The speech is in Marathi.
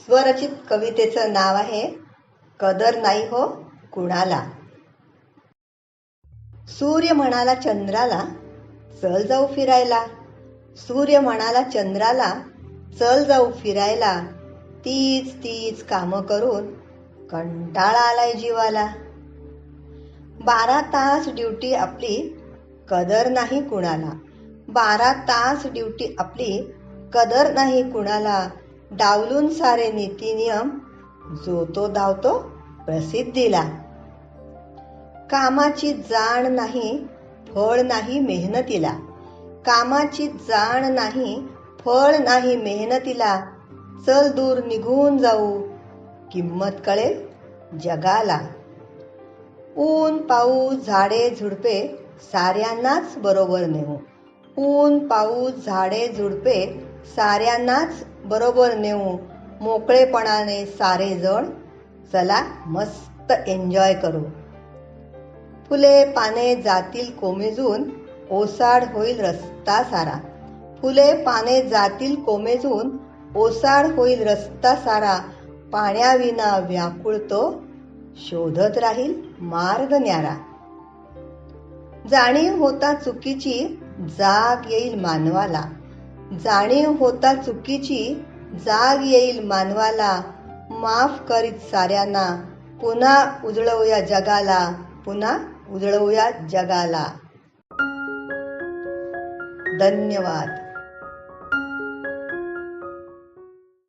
स्वरचित कवितेचं नाव आहे कदर नाही हो कुणाला. सूर्य म्हणाला चंद्राला, चल जाऊ फिरायला. सूर्य म्हणाला चंद्राला, चल जाऊ फिरायला. तीच तीच कामं करून कंटाळा आलाय जीवाला. 12 तास ड्युटी आपली, कदर नाही कुणाला. 12 तास ड्युटी आपली, कदर नाही कुणाला. डावलून सारे नीती नियम, जो तो धावतो प्रसिद्धीला. कामाची जाण नाही, फळ नाही मेहनतीला. कामाची जाण नाही, फळ नाही मेहनतीला. चल दूर निघून जाऊ, किंमत कळेल जगाला. ऊन पाऊस झाडे झुडपे साऱ्यांनाच बरोबर नेऊ. ऊन पाऊस झाडे झुडपे साऱ्यांनाच बरोबर नेऊ. मोकळेपणाने सारे जण चला मस्त एन्जॉय करू. फुले पाने जातील कोमेजून, ओसाड होईल रस्ता सारा. फुले पाने जातील कोमेजून, ओसाड होईल रस्ता सारा. पाण्याविना व्याकुळ तो, शोधत राहील मार्ग न्यारा. जाणीव होता चुकीची, जाग येईल मानवाला. जाणीव होता चुकीची, जाग येईल मानवाला. माफ करीत साऱ्यांना, पुन्हा उजळवूया जगाला. पुन्हा उजळवूया जगाला. धन्यवाद.